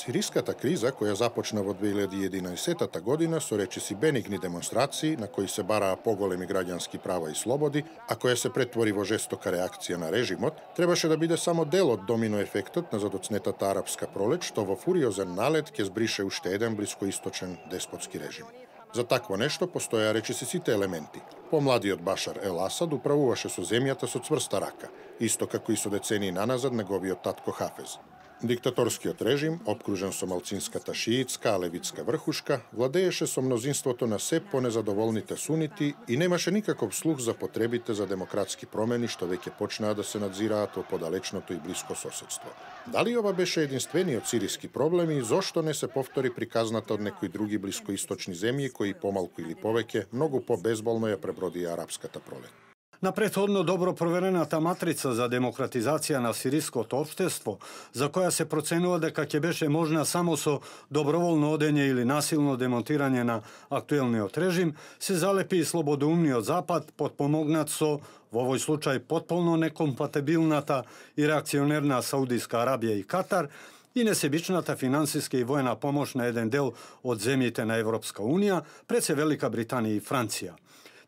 Сириската криза, која започна во 2011 година со речиси бенигни демонстрации на кои се бараа поголеми граѓански права и слободи, а која се претвори во жестока реакција на режимот, требаше да биде само дел од домино ефектот на задоцнетата арапска пролет, што во фуриозен налет ќе збрише уште еден блискоисточен деспотски режим. За такво нешто постоја речиси сите елементи. Помладиот Башар Ел Асад управуваше со земјата со цврста рака, исто како и со децении наназад неговиот татко Хафез. Диктаторскиот режим, обкружен со малцинската шиитска, а левитска врхушка, владееше со мнозинството на се понезадоволните сунити и немаше никаков слух за потребите за демократски промени што веќе почнаа да се надзираат во подалечното и блиско соседство. Дали ова беше единствениот сириски проблем и зошто не се повтори приказната од некои други блискоисточни земји кои помалку или повеќе многу побезболно ја пребродија арапската пролет? На претходно добро проверената матрица за демократизација на сириското општество, за која се проценува дека ќе беше можна само со доброволно одење или насилно демонтирање на актуелниот режим, се залепи и слободоумниот Запад, подпомогнат со, во овој случај, потполно некомпатибилната и реакционерна Саудиска Арабија и Катар, и несебичната финансиска и воена помош на еден дел од земјите на Европска Унија, пред се Велика Британија и Франција.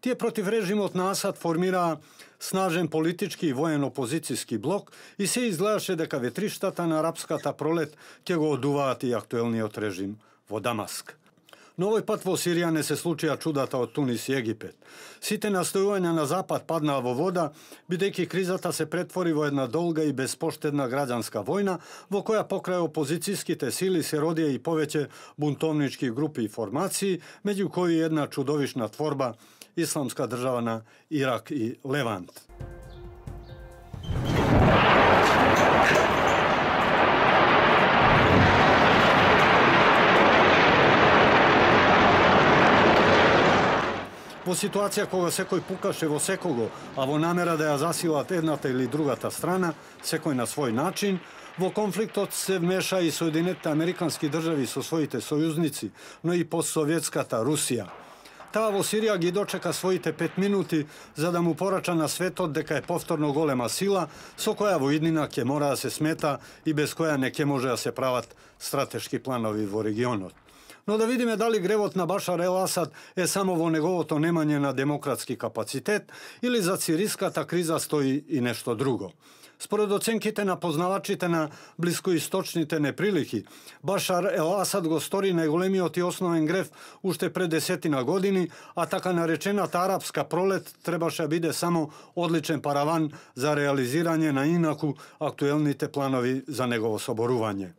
Тие против режимот на Асад формираа снажен политички и воен опозицијски блок и се изгледаше дека ветриштата на арапската пролет ќе го одуваат и актуелниот режим во Дамаск. Но овој пат во Сирија не се случија чудата од Тунис и Египет. Сите настојувања на Запад паднаа во вода, бидејќи кризата се претвори во една долга и безпоштедна граѓанска војна, во која покрај опозицијските сили се родија и повеќе бунтовнички групи и формации, меѓу кои една чудовишна творба Исламска држава на Ирак и Левант. Во ситуација кога секој пукаше во секого, а во намера да ја засилат едната или другата страна, секој на свој начин, во конфликтот се вмеша и Соединетите Американски држави со своите сојузници, но и постсоветската Русија. Таа во Сирија ги дочека своите 5 минути за да му порача на светот дека е повторно голема сила со која во иднина ќе мора да се смета и без која не ќе може да се прават стратешки планови во регионот. Но да видиме дали гревот на Башар Ел Асад е само во неговото немање на демократски капацитет или за сириската криза стои и нешто друго. Според оценките на познавачите на блискоисточните неприлики, Башар Ел Асад го стори најголемиот и основен грев уште пред 10 години, а така наречената арапска пролет требаше да биде само одличен параван за реализирање на инаку актуелните планови за негово соборување.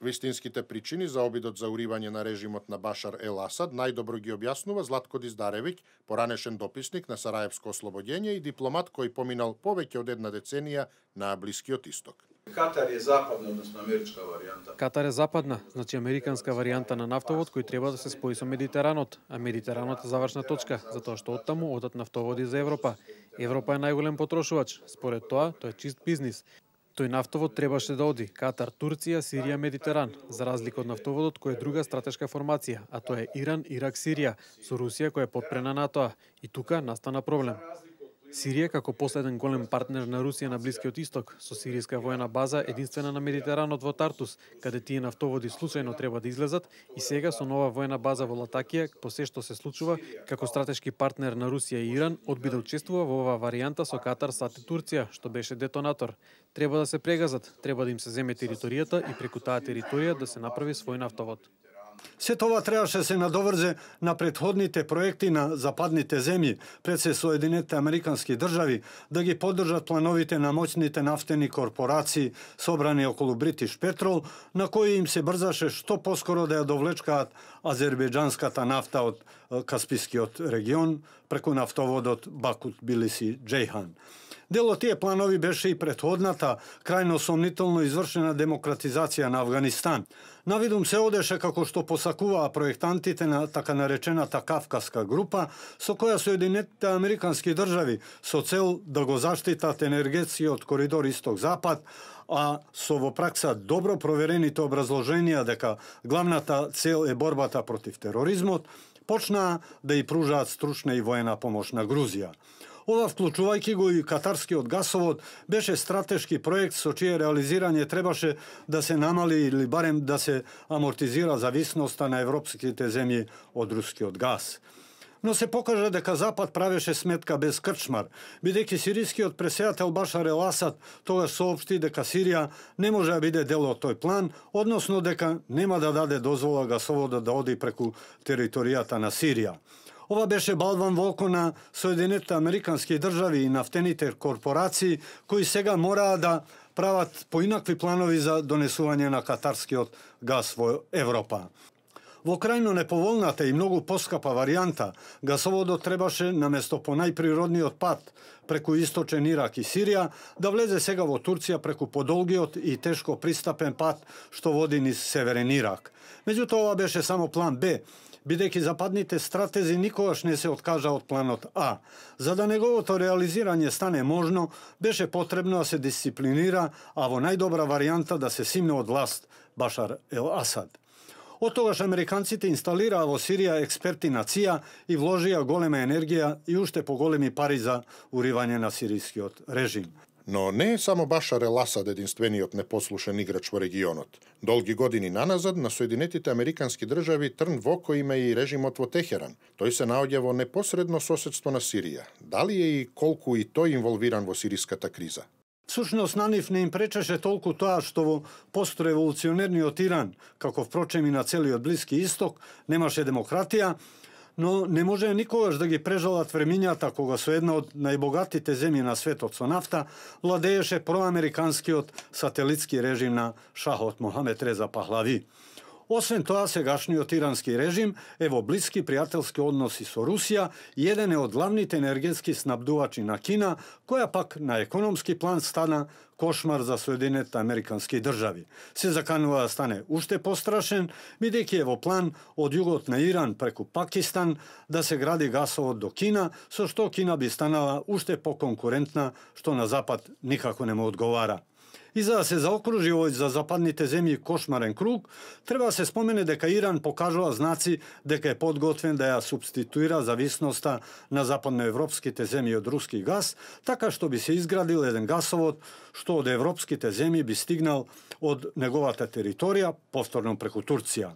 Вистинските причини за обидот за уривање на режимот на Башар Ел Асад најдобро ги објаснува Златко Диздаревиќ, поранешен дописник на Сараевско ослободење и дипломат кој поминал повеќе од една деценија на Блискиот Исток. Катар е западна, односно америчка варијанта. Катар е западна, значи американска варијанта на нафтовод кој треба да се спои со Медитеранот, а Медитеранот е завршна точка, затоа што оттаму одат нафтоводи за Европа. Европа е најголем потрошувач, според тоа, тоа е чист бизнис. Тој нафтовод требаше да оди Катар, Турција, Сирија, Медитеран, за разлика од нафтоводот кој е друга стратешка формација, а тоа е Иран, Ирак, Сирија, со Русија која е подпрена НАТО. И тука настана проблем. Сирија како последен голем партнер на Русија на Блискиот Исток, со сиријска воена база единствена на Медитеранот во Тартус, каде тие нафтоводи случајно треба да излезат, и сега со нова воена база во Латакија, по се што се случува, како стратешки партнер на Русија и Иран, одби да учествува во оваа варијанта со Катар, САД и Турција, што беше детонатор. Треба да се прегазат, треба да им се земе територијата и преку таа територија да се направи свој нафтовод. Се тоа требаше се надоврзе на претходните проекти на западните земји, пред се Соединетите Американски држави, да ги поддржат плановите на моćните нафтени корпорации собрани околу Бритиш Петрол, на кои им се брзаше што поскоро да ја довлечкаат азербејџанската нафта од Каспискиот регион преку нафтоводот Баку-Тбилиси-Џејхан. Дел од тие планови беше и претходната, крајно сомнително извршена демократизација на Авганистан. Навидум се одеше како што посакуваа проектантите на така наречената Кавказска група, со која Соединетите Американски држави со цел да го заштитат енергетскиот коридор Исток-Запад, а со во пракса добро проверените образложенија дека главната цел е борбата против тероризмот, почнаа да и пружаат стручна и воена помош на Грузија. Ова, вклучувајќи го и катарскиот гасовод, беше стратешки проект со чие реализирање требаше да се намали или барем да се амортизира зависноста на европските земји од рускиот газ. Но се покажа дека Запад правеше сметка без крчмар, бидејќи сирискиот преседател Башар ел Асад тогаш соопшти дека Сирија не може да биде дел од тој план, односно дека нема да даде дозвола гасоводот да оди преку територијата на Сирија. Ова беше балван во око на Соединетите Американски држави и нафтените корпорации, кои сега мораа да прават поинакви планови за донесување на катарскиот газ во Европа. Во крајно неповолната и многу поскапа варијанта, гасоводот требаше наместо по најприродниот пат преку источен Ирак и Сирија да влезе сега во Турција преку подолгиот и тешко пристапен пат што води низ северен Ирак. Меѓутоа, ова беше само план Б, бидејќи западните стратези никогаш не се откажа од планот А. За да неговото реализирање стане можно, беше потребно да се дисциплинира, а во најдобра варијанта да се симне од власт Башар ел Асад. Од тогаш американците инсталираа во Сирија експерти на ЦИА и вложија голема енергија и уште поголеми пари за уривање на сирискиот режим. Но не е само Башар ел Асад единствениот непослушен играч во регионот. Долги години наназад на Соединетите Американски држави трн во око има и режимот во Техеран. Тој се наоѓа во непосредно соседство на Сирија. Дали е и колку и тој инволвиран во сириската криза? Всушност на нив не им пречеше толку тоа што во постреволуционерниот Иран, како впрочем и на целиот Блиски Исток, немаше демократија, но не може никогаш да ги прежалат времињата кога со една од најбогатите земји на светот со нафта владееше проамериканскиот сателитски режим на шахот Мохамед Реза Пахлави. Освен тоа, сегашниот ирански режим е во блиски пријателски односи со Русија и еден е од главните енергетски снабдувачи на Кина, која пак на економски план стана кошмар за Соединетите Американски држави. Се заканува да стане уште пострашен, бидејќи е во план од југот на Иран преку Пакистан да се гради гасовод до Кина, со што Кина би станала уште поконкурентна, што на Запад никако не му одговара. И за да се заокружи овој за западните земји кошмарен круг, треба да се спомене дека Иран покажува знаци дека е подготвен да ја субституира зависноста на западноевропските земји од руски газ, така што би се изградил еден гасовод што од европските земји би стигнал од неговата територија, повторно преку Турција.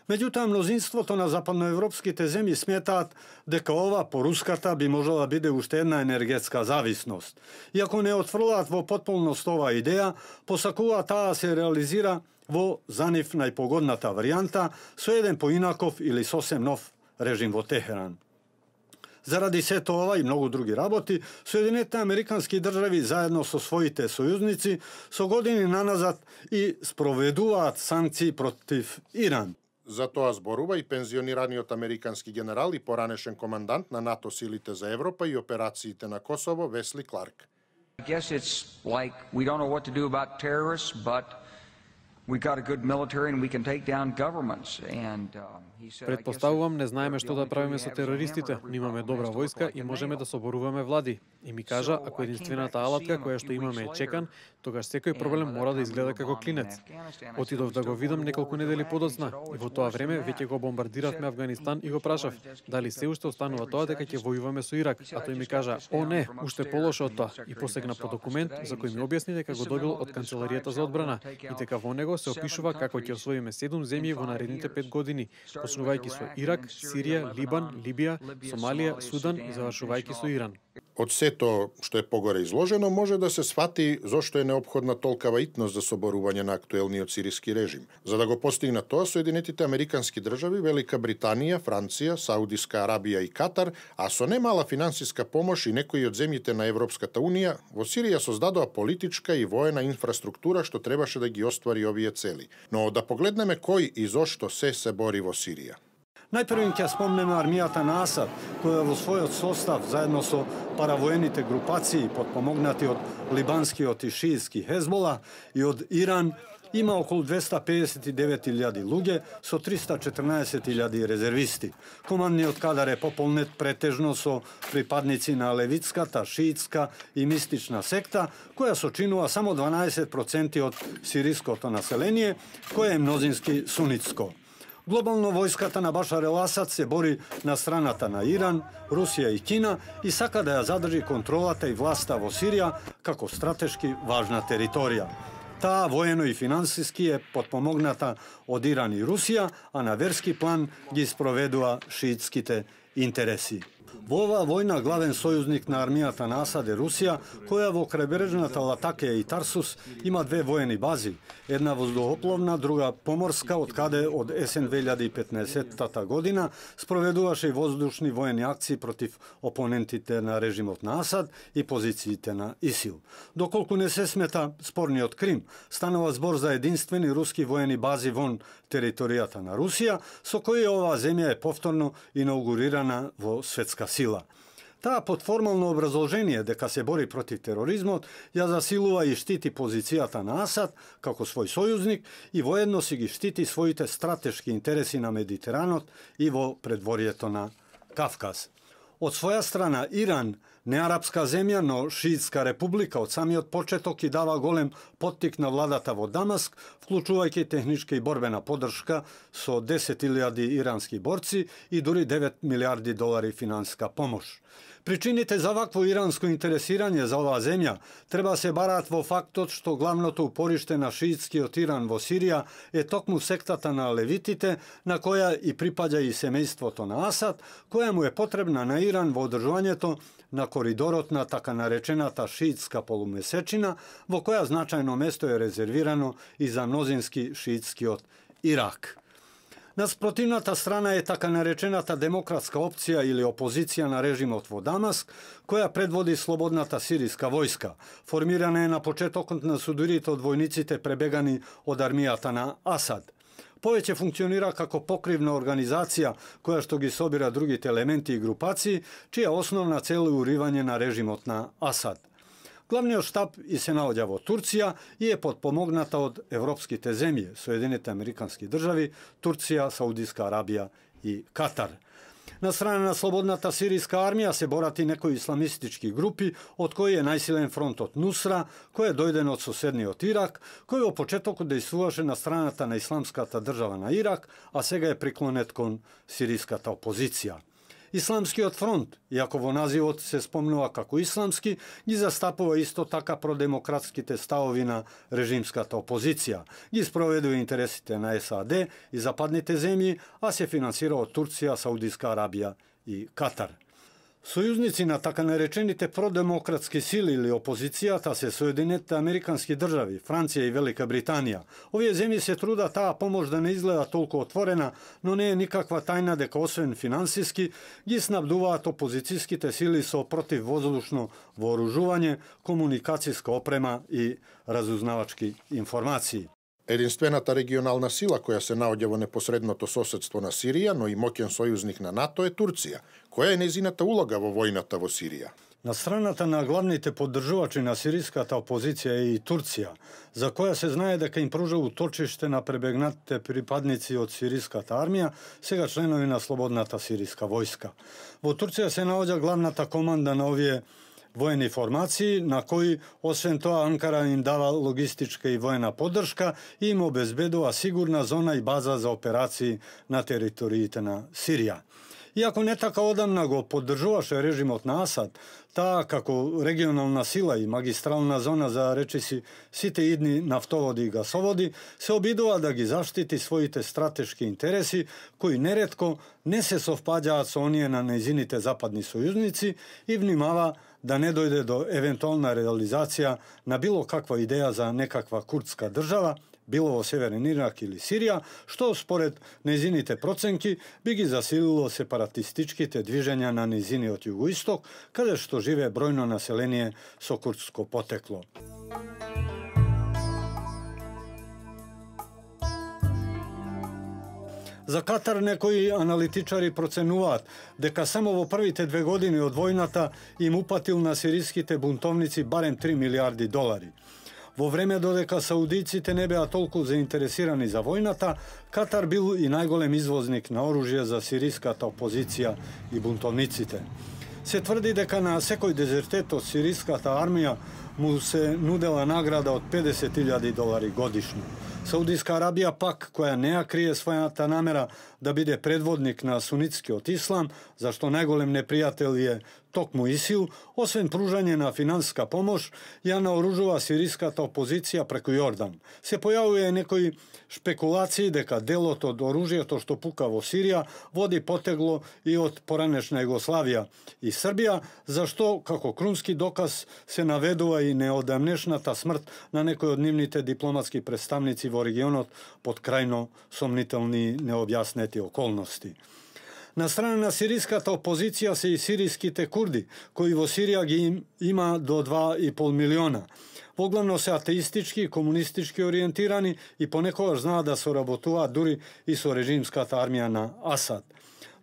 Меѓутоа, мнозинството на западноевропските земји сметаат дека ова по руската би можела да биде уште една енергетска зависност. Иако не отфрлаат во потполност оваа идеја, посакуваат таа да се реализира во за нив најпогодната варијанта со еден поинаков или сосем нов режим во Техеран. Заради сето ова и многу други работи, Соединетите Американски држави заедно со своите сојузници со години наназад и спроведуваат санкции против Иран. За тоа зборува и пензионираниот американски генерал и поранешен командант на НАТО силите за Европа и операциите на Косово Весли Кларк. I guess it's like we don't know what to do about terrorists, but we got a good military and we can take down governments. And he said, Предпоставувам, не знаеме што да правиме со терористите, но имаме добра војска и можеме да соборуваме влади. И ми кажа, ако единствената алатка која што имаме е чекан, тогаш секој проблем мора да изгледа како клинец. Отидов да го видам неколку недели подоцна и во тоа време веќе го бомбардиравме Авганистан и го прашав дали се уште останува тоа дека ќе војуваме со Ирак, а тој ми кажа: "О не, уште полошо од тоа." И посегна по документ за кој ми објасни дека го добил од Канцеларијата за одбрана и дека во него се опишува како ќе освоиме 7 земји во наредните 5 години, почнувајќи со Ирак, Сирија, Либан, Либија, Сомалија, Судан и завршувајќи со Иран. Од сето што е погоре изложено, може да се свати зошто е неопходна толкава итност за соборување на актуелниот сириски режим. За да го постигнат тоа, Соединетите Американски држави, Велика Британија, Франција, Саудиска Арабија и Катар, а со немала финансиска помош и некои од земјите на Европската Унија, во Сирија создадоа политичка и воена инфраструктура што требаше да ги оствари овие цели. Но да погледнеме кој и зошто се бори во Сирија. Најпрвен ќе спомнеме армијата на Асад, која во својот состав, заедно со паравоените групации, подпомогнати од либанскиот и шиитски Хезбола и од Иран, има околу 259.000 луѓе со 314.000 резервисти. Командниот кадар е пополнет претежно со припадници на левитската, шиитска и мистична секта, која сочинува само 12% од сириското население, кое е мнозински сунитско. Глобално војската на Башар ел Асад се бори на страната на Иран, Русија и Кина и сака да ја задржи контролата и власта во Сирија како стратешки важна територија. Таа воено и финансиски е потпомогната од Иран и Русија, а на верски план ги спроведува шиитските интереси. Во оваа војна главен сојузник на армијата на Асад е Русија, која во крајбрежната Латакија и Тарсус има две воени бази, една воздухопловна, друга поморска, од каде од есен 2015 година спроведуваше и воздушни воени акции против опонентите на режимот на Асад и позициите на ИСИЛ. Доколку не се смета спорниот Крим, станува збор за единствени руски воени бази вон територијата на Русија, со кои оваа земја е повторно инаугурирана во светска сила. Таа под формално образложение дека се бори против тероризмот ја засилува и штити позицијата на Асад како свој сојузник и воедно си ги штити своите стратешки интереси на Медитеранот и во предворието на Кавказ. Од своја страна Иран, неарапска земја, но шиитска република, од самиот почеток и дава голем поттик на владата во Дамаск, вклучувајќи техничка и борбена поддршка со 10.000 ирански борци и дури 9 милиарди долари финансиска помош. Причините за вакво иранско интересирање за оваа земја треба се бараат во фактот што главното упориште на шиитскиот Иран во Сирија е токму сектата на левитите, на која и припаѓа и семејството на Асад, која му е потребна на Иран во одржувањето на коридорот на така наречената шиитска полумесечина, во која значајно место е резервирано и за мнозински шиитскиот Ирак. На спротивната страна е така наречената демократска опција или опозиција на режимот во Дамаск, која предводи слободната сириска војска. Формирана е на почетокот на судирите од војниците пребегани од армијата на Асад. Повеќе функционира како покривна организација која што ги собира другите елементи и групации, чија основна цел е уривање на режимот на Асад. Главниот штаб и се наоѓа во Турција и е подпомогната од европските земји, Соединените Американски држави, Турција, Саудиска Арабија и Катар. На страна на слободната сириска армија се борат и некои исламистички групи, од кои е најсилен фронтот Нусра, кој е дојден од соседниот Ирак, кој во почетокот действуваше на страната на исламската држава на Ирак, а сега е приклонет кон сириската опозиција. Исламскиот фронт, иако во називот се спомнува како исламски, ги застапува исто така продемократските ставови на режимската опозиција. Ги спроведува интересите на САД и западните земји, а се финансира од Турција, Саудиска Арабија и Катар. Сојузници на така наречените продемократски сили или опозицијата се Соединетите Американски држави, Франција и Велика Британија. Овие земји се труда таа помош да не изгледа толку отворена, но не е никаква тајна дека освен финансиски ги снабдуваат опозицијските сили со противвоздушно вооружување, комуникацијска опрема и разузнавачки информации. Единствената регионална сила која се наоѓа во непосредното соседство на Сирија, но и моќен сојузник на НАТО е Турција. Која е незината улога во војната во Сирија? На страната на главните поддржувачи на сириската опозиција е и Турција, за која се знае дека им пружа уточиште на пребегнатите припадници од сириската армија, сега членови на слободната сириска војска. Во Турција се наоѓа главната команда на овие воени формации, на кои, освен тоа, Анкара им дава логистичка и воена поддршка и им обезбедува сигурна зона и база за операции на териториите на Сирија. Иако не така одамна го поддржуваше режимот на Асад, таа како регионална сила и магистрална зона за речиси сите идни нафтоводи и гасоводи, се обидува да ги заштити своите стратешки интереси, кои неретко не се совпаѓаат со оние на нејзините западни сојузници и внимава да не дојде до евентуална реализација на било каква идеја за некаква курдска држава, било во Северен Ирак или Сирија, што според нејзините проценки би ги засилило сепаратистичките движења на нејзиниот југоисток, каде што живе бројно население со курдско потекло. За Катар некои аналитичари проценуваат дека само во првите 2 години од војната им упатил на сириските бунтовници барем 3 милиарди долари. Во време додека саудиците не беа толку заинтересирани за војната, Катар бил и најголем извозник на оружје за сириската опозиција и бунтовниците. Се тврди дека на секој дезертет од сириската армија му се нудела награда од $50,000 годишно. Saudijska Arabija pak, koja ne krije svojata namera da bide predvodnik na sunitski od islam, zašto najgolem neprijatelj je tokmu ISIL, osvem pružanje na finansijska pomoć, ja naoružava sirijskata opozicija preko Jordan. Se pojavuje nekoj špekulaciji deka delot od oružja to što puka vo Sirija vodi poteglo i od poranešna Jugoslavija i Srbija, zašto, kako krunski dokaz, se navedува i neodamnešnata smrt na nekoj od nivните diplomatski predstavnici vo regionot pod krajno somnitelni neobjasneti okolnosti. Na strana sirijskата опозиција се и сиrijskите курди, кои во Сирија ги има до 2,5 милиона. Поглавно се атеистички и комунистички ориентирани и понекогаш знаат да соработуваат дури и со режимската армија на Асад.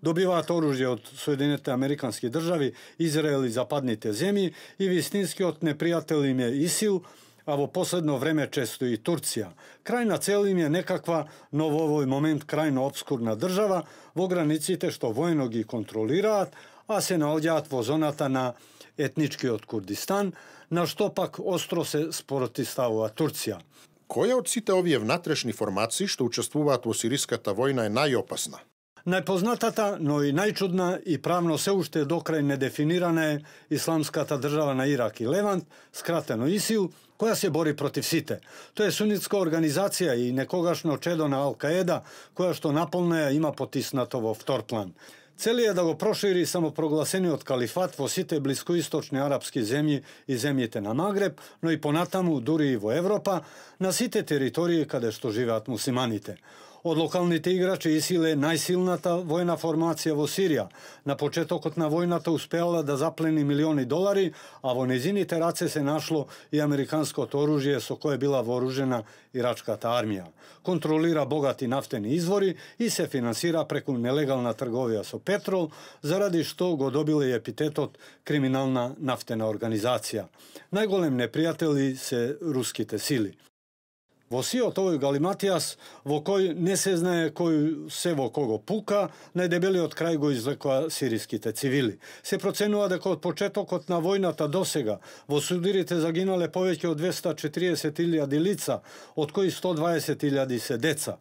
Добиваат оружје од Соединените американски држави, Израел и западните земји и вистинскиот непријател им е ИСИЛ, а во последно време често и Турција. Крајна цел им е некаква, но во овој момент крајно обскурна држава, во границите што војно ги контролираат, а се наоѓаат во зоната на етничкиот Курдистан, на што пак остро се спротивставува Турција. Која од сите овие внатрешни формации што учествуваат во сириската војна е најопасна? Најпознатата, но и најчудна и правно се уште докрај недефинирана е исламската држава на Ирак и Левант, скратено ИСИЛ, која се бори против сите. Тоа е сунитска организација и некогашно чедо на Ал-Каеда, која што наполно ја има потиснато во втор план. Цели е да го прошири самопрогласениот калифат во сите блискоисточни арапски земји и земјите на Магреб, но и понатаму, дури и во Европа, на сите територии каде што живеат мусиманите. Од локалните играчи ИСИЛ е најсилната војна формација во Сирија. На почетокот на војната успеала да заплени милиони долари, а во незините раце се нашло и американското оружје со кое била вооружена ирачката армија. Контролира богати нафтени извори и се финансира преку нелегална трговија со петрол, заради што го добила и епитетот криминална нафтена организација. Најголем непријатели се руските сили. Во сиот овој галиматијас, во кој не се знае кој се во кого пука, најдебелиот крај го извлекува сириските цивили. Се проценува дека од почетокот на војната досега во судирите загинале повеќе од 240.000 лица, од кои 120.000 се деца.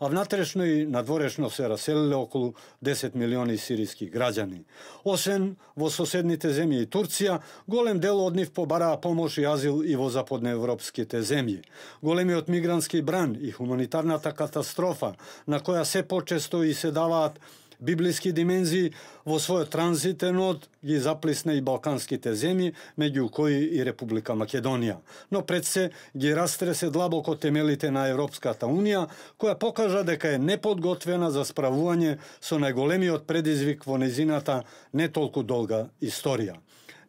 А внатрешно и надворешно се раселиле околу 10 милиони сириски граѓани. Освен во соседните земји и Турција, голем дел од нив побараа помош и азил и во западноевропските земји. Големиот мигрантски бран и хуманитарната катастрофа, на која се почесто и се даваат библиски димензии, во својот транзитен од ги заплисне и балканските земји, меѓу кои и Република Македонија. Но пред се ги растресе длабоко темелите на Европската Унија, која покажа дека е неподготвена за справување со најголемиот предизвик во незината не толку долга историја.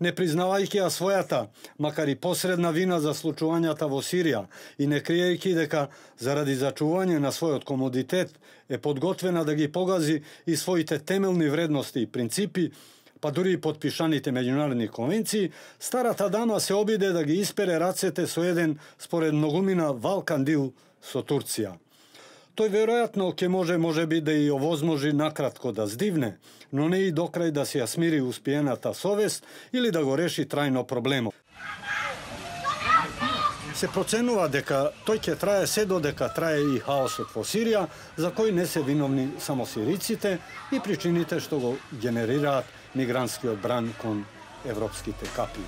Не признавајќи ја својата, макар и посредна вина за случувањата во Сирија и не криејќи дека заради зачување на својот комодитет е подготвена да ги погази и своите темелни вредности и принципи, па дури и подпишаните меѓународни конвенции, старата дама се обиде да ги испере рацете со еден, според многумина, валкан дил со Турција. Тој веројатно ќе може би да и овозможи накратко да здивне, но не и докрај да се ја смири успиената совест или да го реши трајно проблемот. Се проценува дека тој ќе трае се додека трае и хаосот во Сирија, за кој не се виновни само сириците и причините што го генерираат мигрантскиот бран кон европските капии.